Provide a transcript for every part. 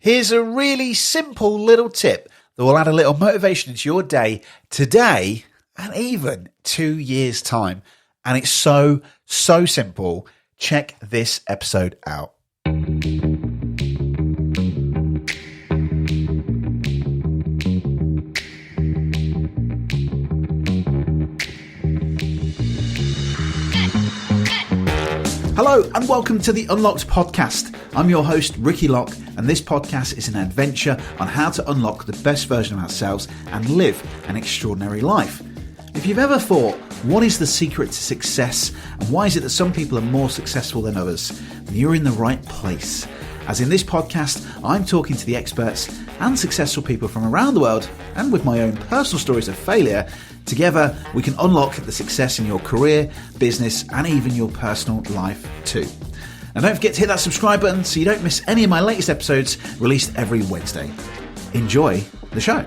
Here's a really simple little tip that will add a little motivation into your day today and even 2 years' time. And it's so simple. Check this episode out. Hello and welcome to the Unlocked podcast. I'm your host, Ricky Locke, and this podcast is an adventure on how to unlock the best version of ourselves and live an extraordinary life. If you've ever thought, what is the secret to success and why is it that some people are more successful than others, then you're in the right place. As in this podcast, I'm talking to the experts and successful people from around the world, and with my own personal stories of failure. Together, we can unlock the success in your career, business, and even your personal life too. And don't forget to hit that subscribe button so you don't miss any of my latest episodes released every Wednesday. Enjoy the show.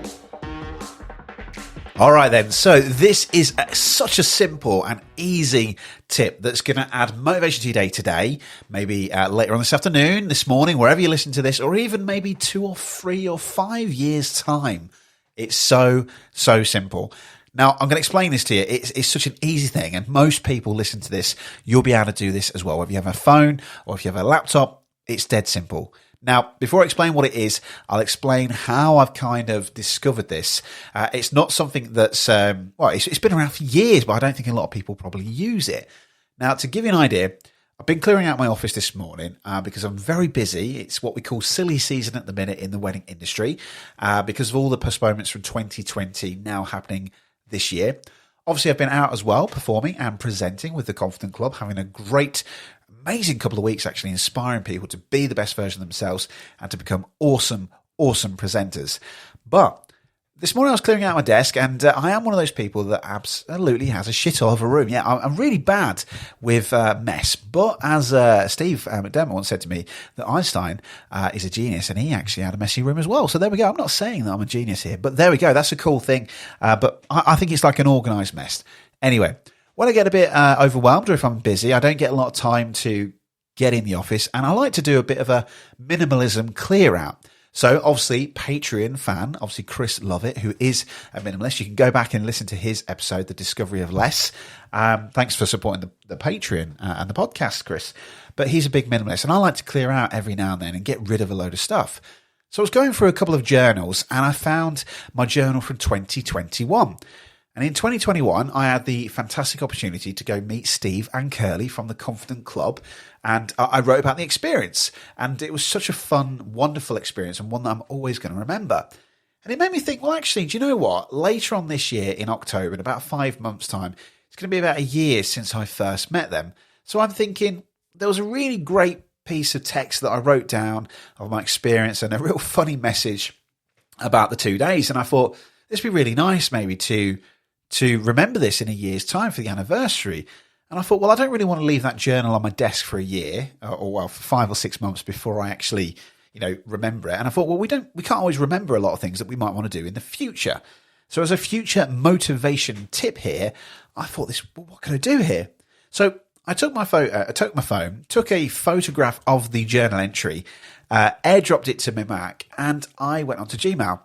All right then, so this is such a simple and easy tip that's going to add motivation to your day today, maybe later on this afternoon, this morning, wherever you listen to this, or even maybe 2 or 3 or 5 years' time. It's so simple. Now, I'm going to explain this to you. It's such an easy thing, and most people listen to this. You'll be able to do this as well. If you have a phone or if you have a laptop, it's dead simple. Now, before I explain what it is, I'll explain how I've kind of discovered this. It's not something that's, it's been around for years, but I don't think a lot of people probably use it. Now, to give you an idea, I've been clearing out my office this morning because I'm very busy. It's what we call silly season at the minute in the wedding industry because of all the postponements from 2020 now happening this year. Obviously, I've been out as well, performing and presenting with the Confident Club, having a great, amazing couple of weeks, actually inspiring people to be the best version of themselves and to become awesome presenters. But this morning I was clearing out my desk, and I am one of those people that absolutely has a shit all over a room. Yeah, I'm really bad with mess. But as Steve McDermott once said to me, that Einstein is a genius, and he actually had a messy room as well. So there we go. I'm not saying that I'm a genius here, but there we go. That's a cool thing. But I think it's like an organised mess. Anyway, when I get a bit overwhelmed or if I'm busy, I don't get a lot of time to get in the office, and I like to do a bit of a minimalism clear out. So obviously, Patron fan, obviously Chris Lovett, who is a minimalist. You can go back and listen to his episode, The Discovery of Less. Thanks for supporting the Patreon and the podcast, Chris. But he's a big minimalist, and I like to clear out every now and then and get rid of a load of stuff. So I was going through a couple of journals, and I found my journal from 2021. And in 2021, I had the fantastic opportunity to go meet Steve and Curly from the Confident Club, and I wrote about the experience. And it was such a fun, wonderful experience, and one that I'm always going to remember. And it made me think, well, actually, do you know what? Later on this year, in October, in about 5 months' time, it's going to be about a year since I first met them. So I'm thinking there was a really great piece of text that I wrote down of my experience and a real funny message about the 2 days. And I thought, this would be really nice maybe to remember this in a year's time for the anniversary. And I thought, well, I don't really want to leave that journal on my desk for a year or for 5 or 6 months before I actually, remember it. And I thought, well, we can't always remember a lot of things that we might want to do in the future. So as a future motivation tip here, I thought what can I do here? So I took my phone, took a photograph of the journal entry, airdropped it to my Mac, and I went onto Gmail,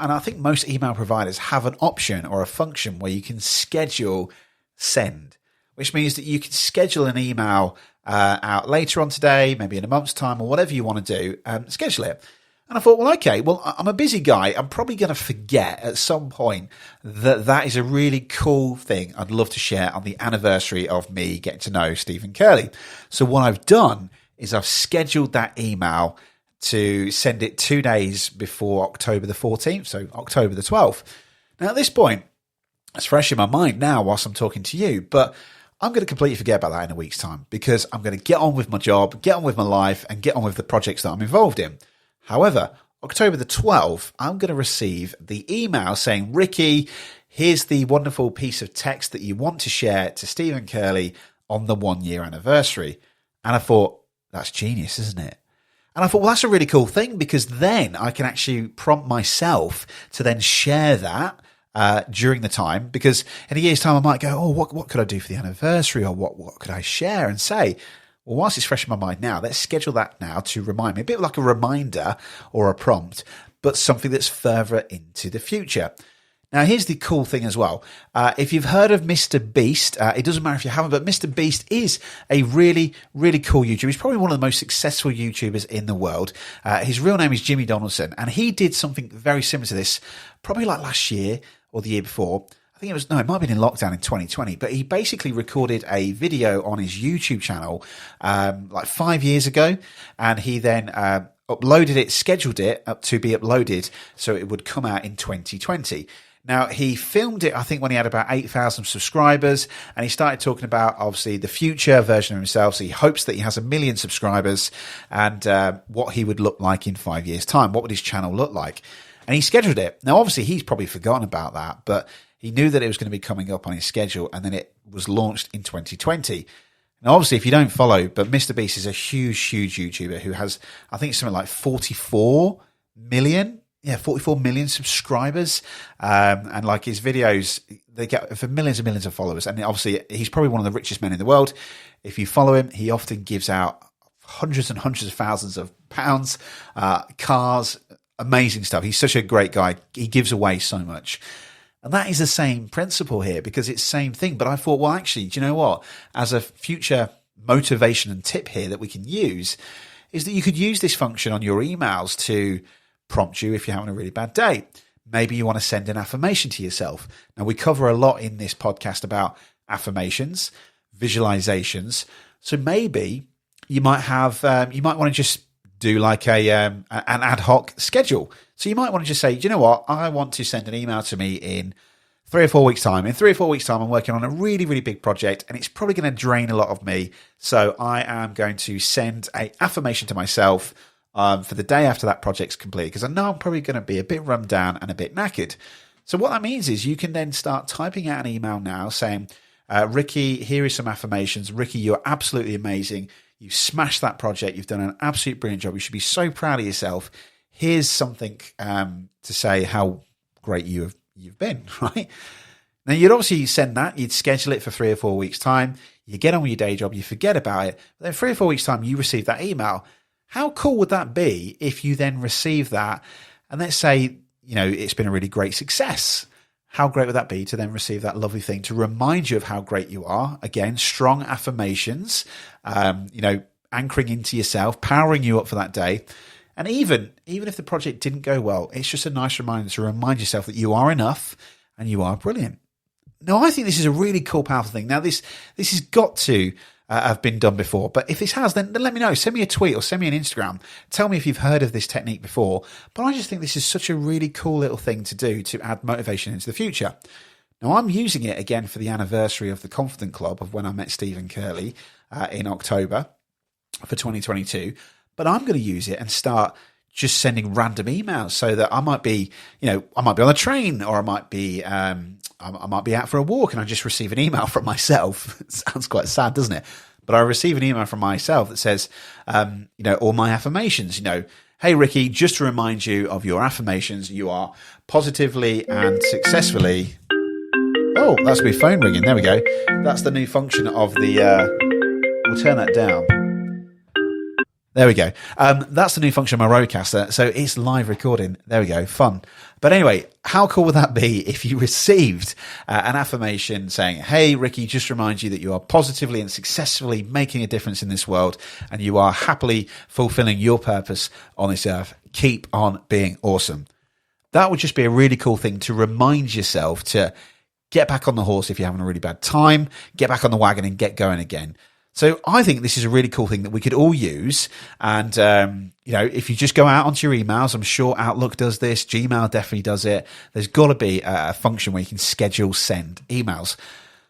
and I think most email providers have an option or a function where you can schedule send, which means that you can schedule an email out later on today, maybe in a month's time or whatever you want to do, schedule it. And I thought, well, okay, I'm a busy guy. I'm probably going to forget at some point that is a really cool thing I'd love to share on the anniversary of me getting to know Stephen Curley. So what I've done is I've scheduled that email to send it 2 days before October the 14th, so October the 12th. Now, at this point, it's fresh in my mind now whilst I'm talking to you, but I'm going to completely forget about that in a week's time because I'm going to get on with my job, get on with my life, and get on with the projects that I'm involved in. However, October the 12th, I'm going to receive the email saying, Ricky, here's the wonderful piece of text that you want to share to Stephen Curley on the 1 year anniversary. And I thought, that's genius, isn't it? And I thought, well, that's a really cool thing because then I can actually prompt myself to then share that during the time, because in a year's time I might go, oh, what could I do for the anniversary, or what could I share and say? Well, whilst it's fresh in my mind now, let's schedule that now to remind me, a bit like a reminder or a prompt, but something that's further into the future. Now, here's the cool thing as well. If you've heard of Mr. Beast, it doesn't matter if you haven't, but Mr. Beast is a really, really cool YouTuber. He's probably one of the most successful YouTubers in the world. His real name is Jimmy Donaldson, and he did something very similar to this, probably like last year or the year before. I think it might have been in lockdown in 2020, but he basically recorded a video on his YouTube channel like 5 years ago, and he then uploaded it, scheduled it up to be uploaded so it would come out in 2020. Now, he filmed it, I think, when he had about 8,000 subscribers, and he started talking about, obviously, the future version of himself. So he hopes that he has 1 million subscribers and what he would look like in 5 years' time. What would his channel look like? And he scheduled it. Now, obviously, he's probably forgotten about that, but he knew that it was going to be coming up on his schedule, and then it was launched in 2020. Now, obviously, if you don't follow, but Mr. Beast is a huge, huge YouTuber who has, I think, something like 44 million subscribers. And like his videos, they get for millions and millions of followers. And obviously, he's probably one of the richest men in the world. If you follow him, he often gives out hundreds and hundreds of thousands of pounds, cars, amazing stuff. He's such a great guy. He gives away so much. And that is the same principle here, because it's the same thing. But I thought, well, actually, do you know what? As a future motivation and tip here that we can use is that you could use this function on your emails to prompt you if you're having a really bad day. Maybe you want to send an affirmation to yourself. Now, we cover a lot in this podcast about affirmations, visualizations. So maybe you might have, you might want to just do like an ad hoc schedule. So you might want to just say, do you know what? I want to send an email to me in 3 or 4 weeks' time. In 3 or 4 weeks' time, I'm working on a really, really big project, and it's probably going to drain a lot of me. So I am going to send an affirmation to myself for the day after that project's complete, because I know I'm probably going to be a bit run down and a bit knackered. So what that means is you can then start typing out an email now saying, Ricky, here is some affirmations. Ricky, you're absolutely amazing. You smashed that project. You've done an absolute brilliant job. You should be so proud of yourself. Here's something to say how great you've been, right? Now, you'd obviously send that. You'd schedule it for 3 or 4 weeks' time. You get on with your day job. You forget about it. But then 3 or 4 weeks' time, you receive that email. How cool would that be if you then receive that and let's say, you know, it's been a really great success? How great would that be to then receive that lovely thing to remind you of how great you are? Again, strong affirmations, you know, anchoring into yourself, powering you up for that day. And even if the project didn't go well, it's just a nice reminder to remind yourself that you are enough and you are brilliant. Now, I think this is a really cool, powerful thing. Now, this has got to have been done before. But if this has, then let me know. Send me a tweet or send me an Instagram. Tell me if you've heard of this technique before. But I just think this is such a really cool little thing to do to add motivation into the future. Now, I'm using it again for the anniversary of the Confident Club of when I met Stephen Curley in October for 2022. But I'm going to use it and start just sending random emails so that I might be, you know, I might be on a train or I might be out for a walk and I just receive an email from myself. It sounds quite sad, doesn't it? But I receive an email from myself that says, you know, all my affirmations, you know, hey, Ricky, just to remind you of your affirmations, you are positively and successfully. Oh, that's my phone ringing. There we go. That's the new function of the, we'll turn that down. There we go. That's the new function of my Rodecaster. So it's live recording. There we go. Fun. But anyway, how cool would that be if you received an affirmation saying, hey, Ricky, just remind you that you are positively and successfully making a difference in this world and you are happily fulfilling your purpose on this earth. Keep on being awesome. That would just be a really cool thing to remind yourself to get back on the horse if you're having a really bad time, get back on the wagon and get going again. So I think this is a really cool thing that we could all use. And, you know, if you just go out onto your emails, I'm sure Outlook does this. Gmail definitely does it. There's got to be a function where you can schedule send emails.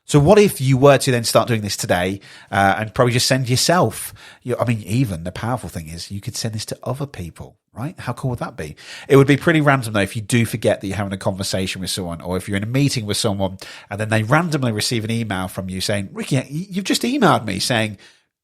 So what if you were to then start doing this today and probably just send yourself? I mean, even the powerful thing is you could send this to other people, right? How cool would that be? It would be pretty random, though, if you do forget that you're having a conversation with someone or if you're in a meeting with someone and then they randomly receive an email from you saying, Ricky, you've just emailed me saying,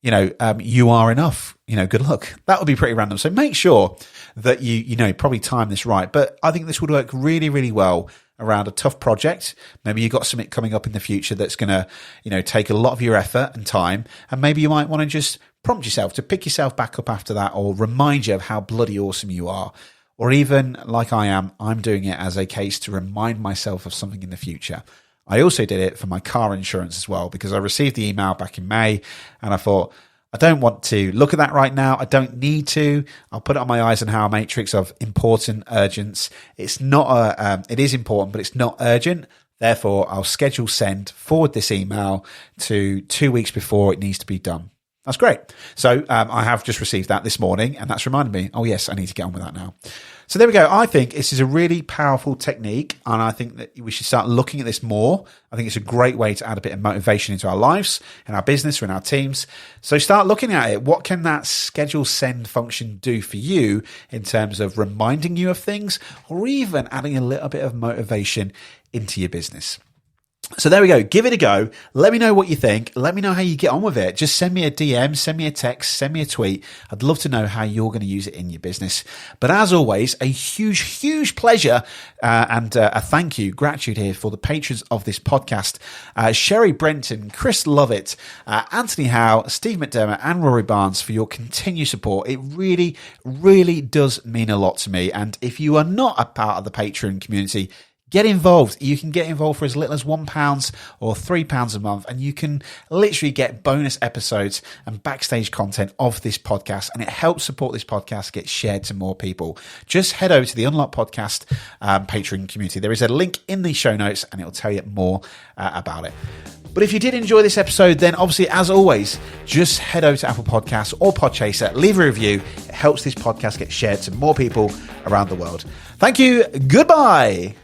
you know, you are enough, you know, good luck. That would be pretty random. So make sure that you know, probably time this right. But I think this would work really, really well around a tough project. Maybe you've got something coming up in the future that's going to, you know, take a lot of your effort and time. And maybe you might want to just prompt yourself to pick yourself back up after that, or remind you of how bloody awesome you are. Or even, like I am, I'm doing it as a case to remind myself of something in the future. I also did it for my car insurance as well, because I received the email back in May and I thought, I don't want to look at that right now. I don't need to. I'll put it on my Eisenhower matrix of important, urgent. It's not it is important, but it's not urgent. Therefore, I'll schedule send, forward this email to 2 weeks before it needs to be done. That's great. So I have just received that this morning, and that's reminded me, oh yes, I need to get on with that now. So there we go. I think this is a really powerful technique, and I think that we should start looking at this more. I think it's a great way to add a bit of motivation into our lives, in our business, or in our teams. So start looking at it. What can that schedule send function do for you in terms of reminding you of things, or even adding a little bit of motivation into your business? So there we go. Give it a go. Let me know what you think. Let me know how you get on with it. Just send me a DM, send me a text, send me a tweet. I'd love to know how you're going to use it in your business. But as always, a huge pleasure and a thank you, gratitude here for the patrons of this podcast. Cheri Brenton, Chris Lovett, Anthony Howe, Steve McDermott and Rory Barnes for your continued support. It really does mean a lot to me. And if you are not a part of the Patron community, get involved. You can get involved for as little as £1 or £3 a month, and you can literally get bonus episodes and backstage content of this podcast, and it helps support this podcast get shared to more people. Just head over to the Unlock Podcast Patreon community. There is a link in the show notes, and it'll tell you more about it. But if you did enjoy this episode, then obviously, as always, just head over to Apple Podcasts or Podchaser, leave a review. It helps this podcast get shared to more people around the world. Thank you. Goodbye.